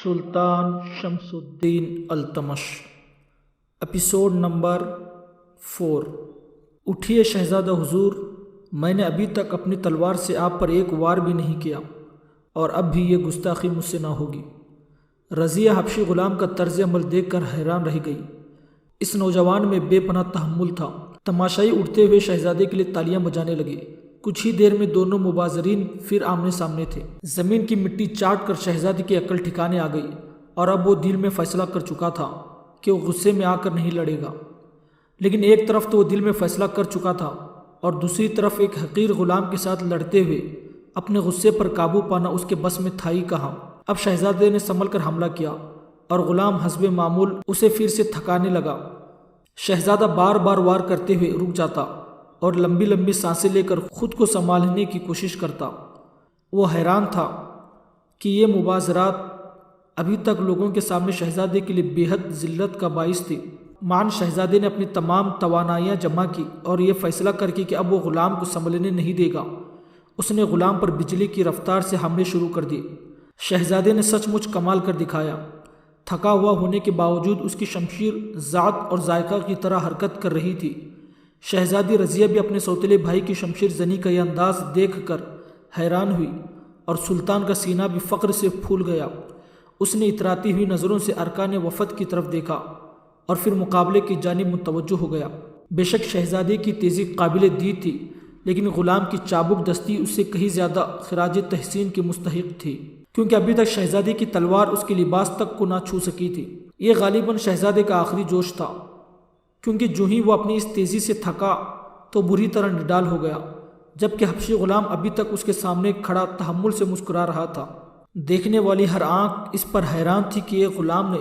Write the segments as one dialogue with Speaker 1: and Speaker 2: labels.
Speaker 1: سلطان شمس الدین Iltutmish episode number 4۔ اٹھیے شہزادہ حضور، میں نے ابھی تک اپنی تلوار سے آپ پر ایک وار بھی نہیں کیا، اور اب بھی یہ گستاخی مجھ سے نہ ہوگی۔ رضیہ حبشی غلام کا طرز عمل دیکھ کر حیران رہ گئی۔ اس نوجوان میں بے پناہ تحمل تھا۔ تماشائی اٹھتے ہوئے شہزادے کے لیے تالیاں بجانے لگے۔ کچھ ہی دیر میں دونوں مبازرین پھر آمنے سامنے تھے۔ زمین کی مٹی چاٹ کر شہزادے کی عقل ٹھکانے آ گئی، اور اب وہ دل میں فیصلہ کر چکا تھا کہ وہ غصے میں آ کر نہیں لڑے گا۔ لیکن ایک طرف تو وہ دل میں فیصلہ کر چکا تھا، اور دوسری طرف ایک حقیر غلام کے ساتھ لڑتے ہوئے اپنے غصے پر قابو پانا اس کے بس میں تھا ہی کہاں۔ اب شہزادے نے سنبھل کر حملہ کیا، اور غلام حسب معمول اسے پھر سے تھکانے لگا۔ شہزادہ بار بار وار کرتے ہوئے رک جاتا اور لمبی لمبی سانسیں لے کر خود کو سنبھالنے کی کوشش کرتا۔ وہ حیران تھا کہ یہ مبازرات ابھی تک لوگوں کے سامنے شہزادے کے لیے بے حد ذلت کا باعث تھی۔ معاً شہزادے نے اپنی تمام توانائیاں جمع کی اور یہ فیصلہ کر کے کہ اب وہ غلام کو سنبھلنے نہیں دے گا، اس نے غلام پر بجلی کی رفتار سے حملے شروع کر دیے۔ شہزادے نے سچ مچ کمال کر دکھایا۔ تھکا ہوا ہونے کے باوجود اس کی شمشیر ذات اور ذائقہ کی طرح حرکت کر رہی تھی۔ شہزادی رضیہ بھی اپنے سوتیلے بھائی کی شمشیر زنی کا یہ انداز دیکھ کر حیران ہوئی، اور سلطان کا سینہ بھی فخر سے پھول گیا۔ اس نے اتراتی ہوئی نظروں سے ارکان وفد کی طرف دیکھا اور پھر مقابلے کی جانب متوجہ ہو گیا۔ بے شک شہزادے کی تیزی قابل دید تھی، لیکن غلام کی چابک دستی اس سے کہیں زیادہ خراج تحسین کی مستحق تھی، کیونکہ ابھی تک شہزادے کی تلوار اس کے لباس تک کو نہ چھو سکی تھی۔ یہ غالباً شہزادے کا آخری جوش تھا، کیونکہ جو ہی وہ اپنی اس تیزی سے تھکا تو بری طرح نڈال ہو گیا، جبکہ حبشی غلام ابھی تک اس کے سامنے کھڑا تحمل سے مسکرا رہا تھا۔ دیکھنے والی ہر آنکھ اس پر حیران تھی کہ یہ غلام نے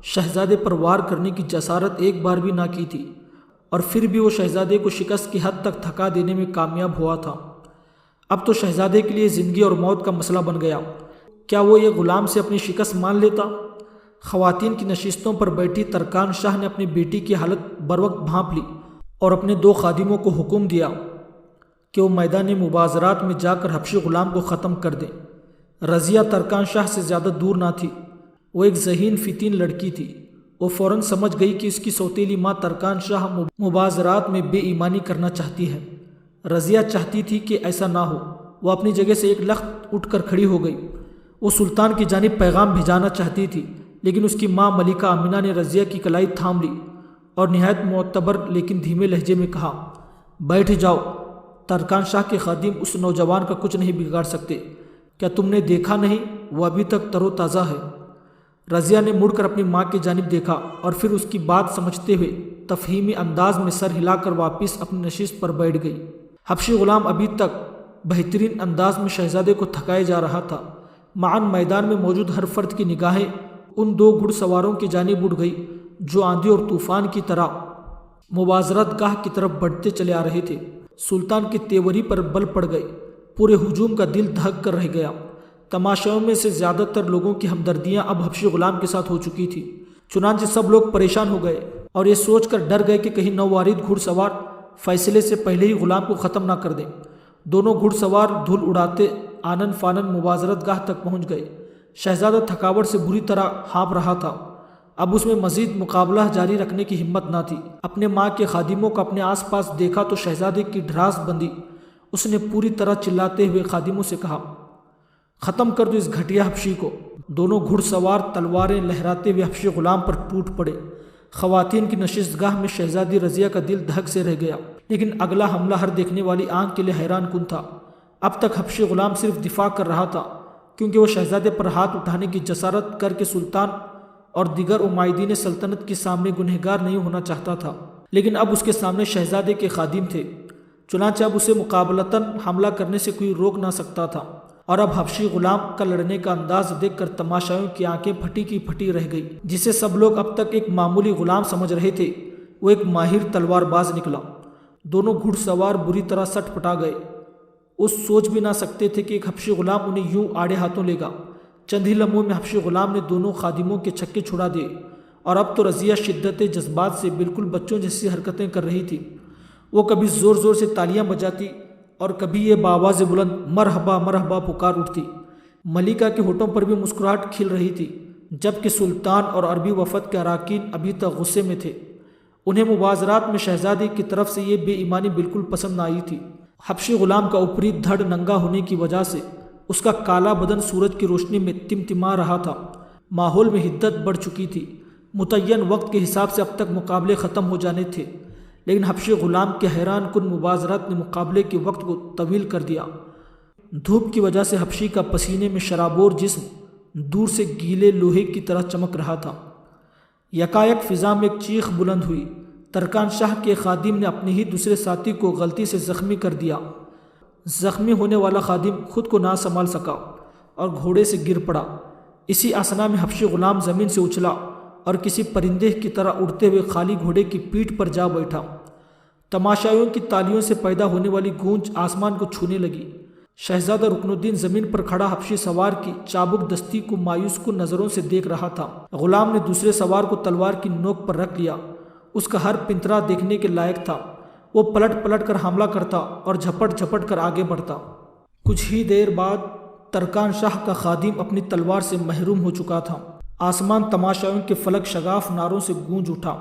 Speaker 1: شہزادے پر وار کرنے کی جسارت ایک بار بھی نہ کی تھی، اور پھر بھی وہ شہزادے کو شکست کی حد تک تھکا دینے میں کامیاب ہوا تھا۔ اب تو شہزادے کے لیے زندگی اور موت کا مسئلہ بن گیا۔ کیا وہ یہ غلام سے اپنی شکست مان لیتا؟ خواتین کی نشستوں پر بیٹھی ترکان شاہ نے اپنی بیٹی کی حالت بروقت بھانپ لی اور اپنے 2 خادموں کو حکم دیا کہ وہ میدان مبازرات میں جا کر حبشی غلام کو ختم کر دیں۔ رضیہ ترکان شاہ سے زیادہ دور نہ تھی۔ وہ ایک ذہین فتین لڑکی تھی۔ وہ فوراً سمجھ گئی کہ اس کی سوتیلی ماں ترکان شاہ مبازرات میں بے ایمانی کرنا چاہتی ہے۔ رضیہ چاہتی تھی کہ ایسا نہ ہو۔ وہ اپنی جگہ سے ایک لخت اٹھ کر کھڑی ہو گئی۔ وہ سلطان کی جانب پیغام بھیجانا چاہتی تھی، لیکن اس کی ماں ملکہ آمنہ نے رضیہ کی کلائی تھام لی اور نہایت معتبر لیکن دھیمے لہجے میں کہا، بیٹھ جاؤ، ترکان شاہ کے خادم اس نوجوان کا کچھ نہیں بگاڑ سکتے۔ کیا تم نے دیکھا نہیں؟ وہ ابھی تک تر و تازہ ہے۔ رضیہ نے مڑ کر اپنی ماں کی جانب دیکھا اور پھر اس کی بات سمجھتے ہوئے تفہیمی انداز میں سر ہلا کر واپس اپنی نشست پر بیٹھ گئی۔ حبشی غلام ابھی تک بہترین انداز میں شہزادے کو تھکائے جا رہا تھا۔ معاً میدان میں موجود ہر فرد کی نگاہیں ان 2 گھڑ سواروں کی جانب اٹھ گئی جو آندھی اور طوفان کی طرح مبازرت گاہ کی طرف بڑھتے چلے آ رہے تھے۔ سلطان کی تیوری پر بل پڑ گئے۔ پورے ہجوم کا دل دھک کر رہ گیا۔ تماشائیوں میں سے زیادہ تر لوگوں کی ہمدردیاں اب حبشی غلام کے ساتھ ہو چکی تھی، چنانچہ سب لوگ پریشان ہو گئے اور یہ سوچ کر ڈر گئے کہ کہیں نووارد گھڑ سوار فیصلے سے پہلے ہی غلام کو ختم نہ کر دیں۔ دونوں گھڑ سوار دھول اڑاتے آنن فانن مبازرت گاہ تک پہنچ گئے۔ شہزادہ تھکاوٹ سے بری طرح ہانپ رہا تھا۔ اب اس میں مزید مقابلہ جاری رکھنے کی ہمت نہ تھی۔ اپنے ماں کے خادموں کو اپنے آس پاس دیکھا تو شہزادے کی ڈھراس بندی۔ اس نے پوری طرح چلاتے ہوئے خادموں سے کہا، ختم کر دو اس گھٹیا حبشی کو۔ دونوں گھڑ سوار تلواریں لہراتے ہوئے حبشی غلام پر ٹوٹ پڑے۔ خواتین کی نشست گاہ میں شہزادی رضیہ کا دل دھک سے رہ گیا، لیکن اگلا حملہ ہر دیکھنے والی آنکھ کے لیے حیران کن تھا۔ اب تک حبشی غلام صرف دفاع کر رہا تھا، کیونکہ وہ شہزادے پر ہاتھ اٹھانے کی جسارت کر کے سلطان اور دیگر عمائدین سلطنت کے سامنے گنہگار نہیں ہونا چاہتا تھا، لیکن اب اس کے سامنے شہزادے کے خادم تھے، چنانچہ اب اسے مقابلتاً حملہ کرنے سے کوئی روک نہ سکتا تھا۔ اور اب حبشی غلام کا لڑنے کا انداز دیکھ کر تماشائیوں کی آنکھیں پھٹی کی پھٹی رہ گئی۔ جسے سب لوگ اب تک ایک معمولی غلام سمجھ رہے تھے، وہ ایک ماہر تلوار باز نکلا۔ دونوں گھڑ سوار بری طرح سٹ پٹا گئے۔ وہ سوچ بھی نہ سکتے تھے کہ ایک حبشی غلام انہیں یوں آڑے ہاتھوں لے گا۔ چند ہی لمحوں میں حبشی غلام نے دونوں خادموں کے چھکے چھڑا دیے، اور اب تو رضیہ شدت جذبات سے بالکل بچوں جیسی حرکتیں کر رہی تھی۔ وہ کبھی زور زور سے تالیاں بجاتی اور کبھی یہ بآواز بلند مرحبا مرحبا پکار اٹھتی۔ ملکہ کے ہونٹوں پر بھی مسکراہٹ کھل رہی تھی، جبکہ سلطان اور عربی وفد کے اراکین ابھی تک غصے میں تھے۔ انہیں مبازرات میں شہزادی کی طرف سے یہ بے ایمانی بالکل پسند نہ آئی تھی۔ حبشی غلام کا اوپری دھڑ ننگا ہونے کی وجہ سے اس کا کالا بدن سورج کی روشنی میں تمتما رہا تھا۔ ماحول میں حدت بڑھ چکی تھی۔ متعین وقت کے حساب سے اب تک مقابلے ختم ہو جانے تھے، لیکن حبشی غلام کے حیران کن مبازرات نے مقابلے کے وقت کو طویل کر دیا۔ دھوپ کی وجہ سے حبشی کا پسینے میں شرابور جسم دور سے گیلے لوہے کی طرح چمک رہا تھا۔ یکایک فضا میں ایک چیخ بلند ہوئی۔ ترکان شاہ کے خادم نے اپنے ہی دوسرے ساتھی کو غلطی سے زخمی کر دیا۔ زخمی ہونے والا خادم خود کو نہ سنبھال سکا اور گھوڑے سے گر پڑا۔ اسی اثنا میں حبشی غلام زمین سے اچھلا اور کسی پرندے کی طرح اڑتے ہوئے خالی گھوڑے کی پیٹھ پر جا بیٹھا۔ تماشائیوں کی تالیوں سے پیدا ہونے والی گونج آسمان کو چھونے لگی۔ شہزادہ رکن الدین زمین پر کھڑا حبشی سوار کی چابک دستی کو مایوس کن نظروں سے دیکھ رہا تھا۔ غلام نے دوسرے سوار کو تلوار کی نوک پر رکھ لیا۔ اس کا ہر پنترا دیکھنے کے لائق تھا۔ وہ پلٹ پلٹ کر حملہ کرتا اور جھپٹ جھپٹ کر آگے بڑھتا۔ کچھ ہی دیر بعد ترکان شاہ کا خادم اپنی تلوار سے محروم ہو چکا تھا۔ آسمان تماشائیوں کے فلک شگاف نعروں سے گونج اٹھا۔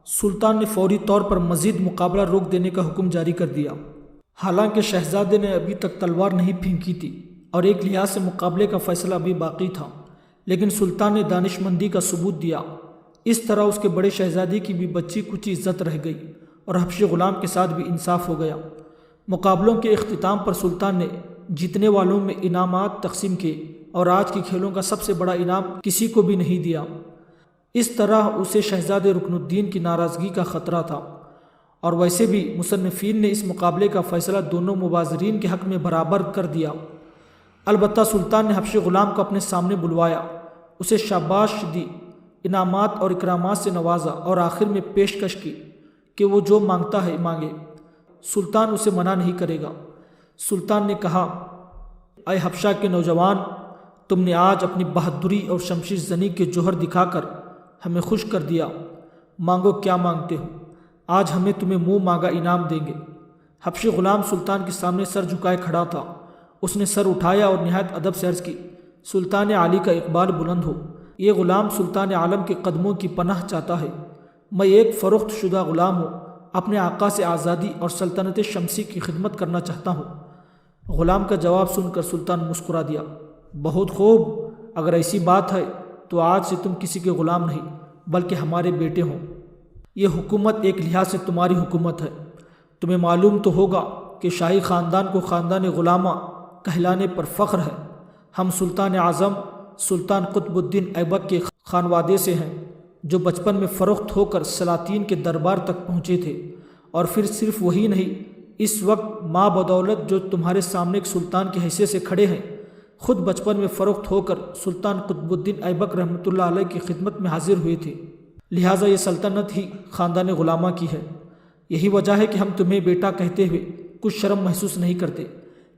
Speaker 1: سلطان نے فوری طور پر مزید مقابلہ روک دینے کا حکم جاری کر دیا۔ حالانکہ شہزادے نے ابھی تک تلوار نہیں پھینکی تھی اور ایک لحاظ سے مقابلے کا فیصلہ ابھی باقی تھا، لیکن سلطان نے دانشمندی کا ثبوت دیا۔ اس طرح اس کے بڑے شہزادے کی بھی بچی کچی عزت رہ گئی اور حبشی غلام کے ساتھ بھی انصاف ہو گیا۔ مقابلوں کے اختتام پر سلطان نے جیتنے والوں میں انعامات تقسیم کیے اور آج کی کھیلوں کا سب سے بڑا انعام کسی کو بھی نہیں دیا۔ اس طرح اسے شہزادے رکن الدین کی ناراضگی کا خطرہ تھا، اور ویسے بھی مصنفین نے اس مقابلے کا فیصلہ دونوں مبازرین کے حق میں برابر کر دیا۔ البتہ سلطان نے حبشی غلام کو اپنے سامنے بلوایا، اسے شاباش دی، انعامات اور اکرامات سے نوازا اور آخر میں پیشکش کی کہ وہ جو مانگتا ہے مانگے، سلطان اسے منع نہیں کرے گا۔ سلطان نے کہا، اے حبشہ کے نوجوان، تم نے آج اپنی بہادری اور شمشیر زنی کے جوہر دکھا کر ہمیں خوش کر دیا۔ مانگو کیا مانگتے ہو، آج ہمیں تمہیں منہ مانگا انعام دیں گے۔ حبشی غلام سلطان کے سامنے سر جھکائے کھڑا تھا۔ اس نے سر اٹھایا اور نہایت ادب سے عرض کی، سلطان عالی کا اقبال بلند ہو۔ یہ غلام سلطان عالم کے قدموں کی پناہ چاہتا ہے۔ میں ایک فروخت شدہ غلام ہوں، اپنے آقا سے آزادی اور سلطنت شمسی کی خدمت کرنا چاہتا ہوں۔ غلام کا جواب سن کر سلطان مسکرا دیا، بہت خوب، اگر ایسی بات ہے تو آج سے تم کسی کے غلام نہیں بلکہ ہمارے بیٹے ہوں۔ یہ حکومت ایک لحاظ سے تمہاری حکومت ہے۔ تمہیں معلوم تو ہوگا کہ شاہی خاندان کو خاندان غلامہ کہلانے پر فخر ہے۔ ہم سلطان اعظم سلطان قطب الدین ایبک کے خانوادے سے ہیں، جو بچپن میں فروخت ہو کر سلاطین کے دربار تک پہنچے تھے، اور پھر صرف وہی نہیں، اس وقت ماں بدولت جو تمہارے سامنے ایک سلطان کی حیثیت سے کھڑے ہیں، خود بچپن میں فروخت ہو کر سلطان قطب الدین ایبک رحمۃ اللہ علیہ کی خدمت میں حاضر ہوئے تھے۔ لہٰذا یہ سلطنت ہی خاندان غلامہ کی ہے۔ یہی وجہ ہے کہ ہم تمہیں بیٹا کہتے ہوئے کچھ شرم محسوس نہیں کرتے،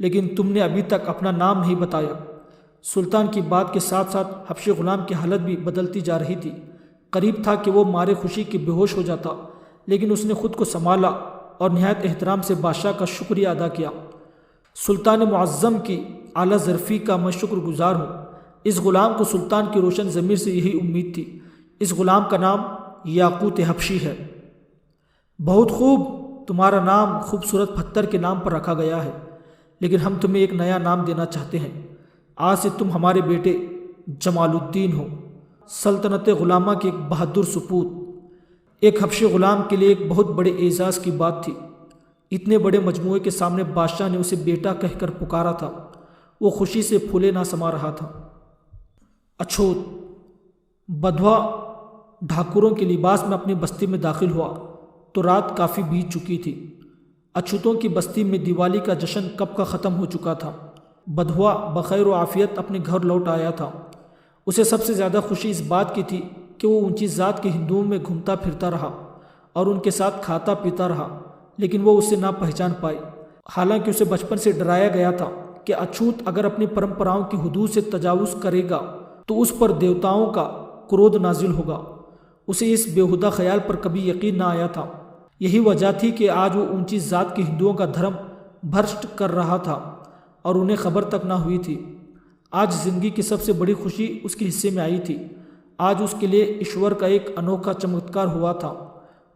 Speaker 1: لیکن تم نے ابھی تک اپنا نام نہیں بتایا۔ سلطان کی بات کے ساتھ ساتھ حبشی غلام کی حالت بھی بدلتی جا رہی تھی۔ قریب تھا کہ وہ مارے خوشی کے بے ہوش ہو جاتا، لیکن اس نے خود کو سنبھالا اور نہایت احترام سے بادشاہ کا شکریہ ادا کیا۔ سلطان معظم کی اعلیٰ ظرفی کا میں شکر گزار ہوں۔ اس غلام کو سلطان کی روشن ضمیر سے یہی امید تھی۔ اس غلام کا نام یاقوت حبشی ہے۔ بہت خوب، تمہارا نام خوبصورت پتھر کے نام پر رکھا گیا ہے، لیکن ہم تمہیں ایک نیا نام دینا چاہتے ہیں۔ آج سے تم ہمارے بیٹے جمال الدین ہو، سلطنت غلامہ کے ایک بہادر سپوت۔ ایک حبشی غلام کے لیے ایک بہت بڑے اعزاز کی بات تھی۔ اتنے بڑے مجموعے کے سامنے بادشاہ نے اسے بیٹا کہہ کر پکارا تھا۔ وہ خوشی سے پھولے نہ سما رہا تھا۔ اچھوت بدھوا ڈھاکروں کے لباس میں اپنی بستی میں داخل ہوا تو رات کافی بیت چکی تھی۔ اچھوتوں کی بستی میں دیوالی کا جشن کب کا ختم ہو چکا تھا۔ بدھوا بخیر و عافیت اپنے گھر لوٹ آیا تھا۔ اسے سب سے زیادہ خوشی اس بات کی تھی کہ وہ اونچی ذات کے ہندوؤں میں گھومتا پھرتا رہا اور ان کے ساتھ کھاتا پیتا رہا، لیکن وہ اسے نہ پہچان پائی۔ حالانکہ اسے بچپن سے ڈرایا گیا تھا کہ اچھوت اگر اپنی پرمپراؤں کی حدود سے تجاوز کرے گا تو اس پر دیوتاؤں کا کرودھ نازل ہوگا۔ اسے اس بےہودہ خیال پر کبھی یقین نہ آیا تھا۔ یہی وجہ تھی کہ آج وہ اونچی ذات کے ہندوؤں کا دھرم بھرشٹ کر رہا تھا اور انہیں خبر تک نہ ہوئی تھی۔ آج زندگی کی سب سے بڑی خوشی اس کے حصے میں آئی تھی۔ آج اس کے لیے ایشور کا ایک انوکھا چمتکار ہوا تھا۔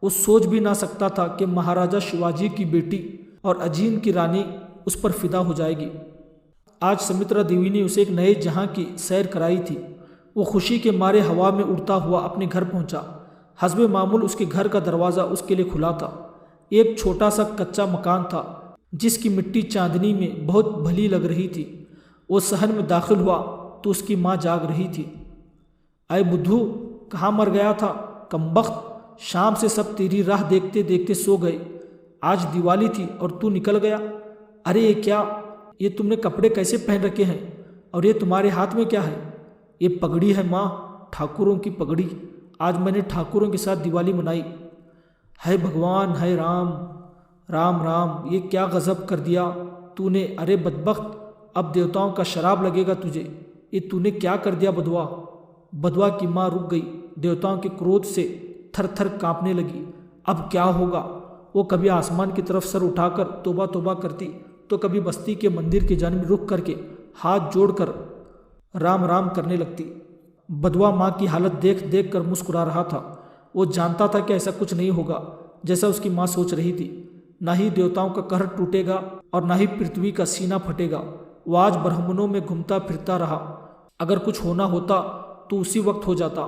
Speaker 1: وہ سوچ بھی نہ سکتا تھا کہ مہاراجا شیواجی کی بیٹی اور اجین کی رانی اس پر فدا ہو جائے گی۔ آج سمترا دیوی نے اسے ایک نئے جہاں کی سیر کرائی تھی۔ وہ خوشی کے مارے ہوا میں اڑتا ہوا اپنے گھر پہنچا۔ حسب معمول اس کے گھر کا دروازہ اس کے لیے کھلا تھا۔ ایک چھوٹا سا کچا مکان تھا جس کی مٹی چاندنی میں بہت بھلی لگ رہی تھی۔ وہ صحن میں داخل ہوا تو اس کی ماں جاگ رہی تھی۔ اے بدھو، کہاں مر گیا تھا؟ کمبخت، شام سے سب تیری راہ دیکھتے دیکھتے سو گئے، آج دیوالی تھی اور تو نکل گیا۔ ارے یہ کیا، یہ تم نے کپڑے کیسے پہن رکھے ہیں؟ اور یہ تمہارے ہاتھ میں کیا ہے؟ یہ پگڑی ہے ماں، ٹھاکروں کی پگڑی۔ آج میں نے ٹھاکروں کے ساتھ دیوالی منائی۔ ہے بھگوان، ہے رام، رام رام، یہ کیا غضب کر دیا تو نے؟ ارے بدبخت، اب دیوتاؤں کا شراب لگے گا تجھے۔ یہ تو نے کیا کر دیا بدوا؟ بدوا کی ماں رک گئی، دیوتاؤں کے کرودھ سے تھر تھر کانپنے لگی۔ اب کیا ہوگا؟ وہ کبھی آسمان کی طرف سر اٹھا کر توبہ توبہ کرتی تو کبھی بستی کے مندر کی جانب رخ کر کے ہاتھ جوڑ کر رام رام کرنے لگتی۔ بدوا ماں کی حالت دیکھ دیکھ کر مسکرا رہا تھا۔ وہ جانتا تھا کہ ایسا کچھ نہیں ہوگا جیسا اس کی ماں سوچ رہی تھی۔ نہ ہی دیوتاؤں کا قہر ٹوٹے گا اور نہ ہی پرتھوی کا سینہ پھٹے گا۔ وہ آج برہمنوں میں گھومتا پھرتا رہا۔ اگر کچھ ہونا ہوتا تو اسی وقت ہو جاتا۔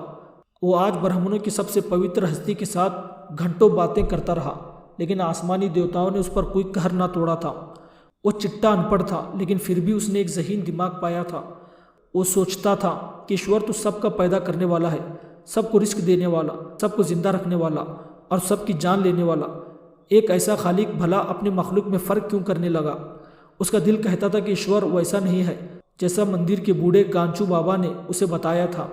Speaker 1: وہ آج برہمنوں کی سب سے پوتر ہستی کے ساتھ گھنٹوں باتیں کرتا رہا، لیکن آسمانی دیوتاؤں نے اس پر کوئی قہر نہ توڑا تھا۔ وہ چٹا ان پڑھ تھا، لیکن پھر بھی اس نے ایک ذہین دماغ پایا تھا۔ وہ سوچتا تھا کہ ایشور تو سب کا پیدا کرنے والا ہے، سب کو رزق دینے والا، سب کو زندہ رکھنے والا اور سب کی جان لینے والا۔ ایک ایسا خالق بھلا اپنے مخلوق میں فرق کیوں کرنے لگا؟ اس کا دل کہتا تھا کہ ایشور ویسا نہیں ہے جیسا مندر کے بوڑھے کانچو بابا نے اسے بتایا تھا۔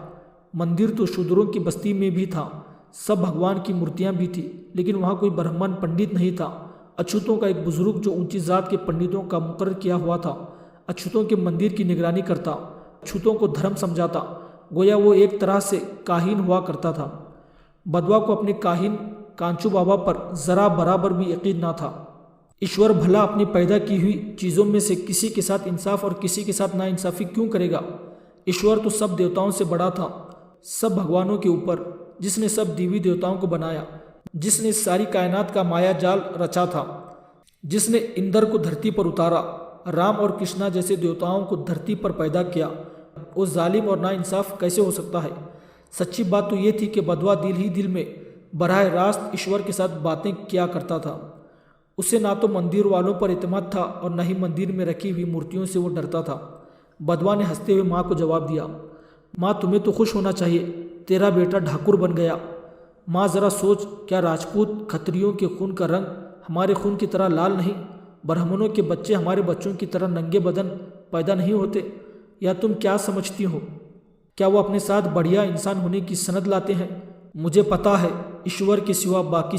Speaker 1: مندر تو شودروں کی بستی میں بھی تھا، سب بھگوان کی مورتیاں بھی تھیں، لیکن وہاں کوئی برہمن پنڈت نہیں تھا۔ اچھوتوں کا ایک بزرگ جو اونچی ذات کے پنڈتوں کا مقرر کیا ہوا تھا، اچھوتوں کے مندر کی نگرانی کرتا، اچھوتوں کو دھرم سمجھاتا، گویا وہ ایک طرح سے کاہن ہوا کرتا تھا۔ بدوا کو اپنے کاہن کانچو بابا پر ذرا برابر بھی یقین نہ تھا۔ ایشور بھلا اپنی پیدا کی ہوئی چیزوں میں سے کسی کے ساتھ انصاف اور کسی کے ساتھ ناانصافی کیوں کرے گا؟ ایشور تو سب دیوتاؤں سے بڑا تھا، سب بھگوانوں کے اوپر، جس نے سب دیوی دیوتاؤں کو بنایا، جس نے ساری کائنات کا مایا جال رچا تھا، جس نے اندر کو دھرتی پر اتارا، رام اور کرشنا جیسے دیوتاؤں کو دھرتی پر پیدا کیا۔ وہ ظالم اور ناانصاف کیسے ہو سکتا ہے؟ سچی بات تو یہ تھی کہ بدوا دل ہی دل میں براہ راست ایشور کے ساتھ باتیں کیا کرتا تھا۔ اسے نہ تو مندر والوں پر اعتماد تھا اور نہ ہی مندر میں رکھی ہوئی مورتیوں سے وہ ڈرتا تھا۔ بدوا نے ہنستے ہوئے ماں کو جواب دیا، ماں تمہیں تو خوش ہونا چاہیے، تیرا بیٹا ڈھاکر بن گیا۔ ماں ذرا سوچ، کیا راجپوت کھتریوں کے خون کا رنگ ہمارے خون کی طرح لال نہیں؟ برہمنوں کے بچے ہمارے بچوں کی طرح ننگے بدن پیدا نہیں ہوتے؟ یا تم کیا سمجھتی ہو؟ کیا وہ اپنے ساتھ بڑھیا انسان ہونے کی سند لاتے ہیں؟ مجھے پتا ہے ایشور کے سوا باقی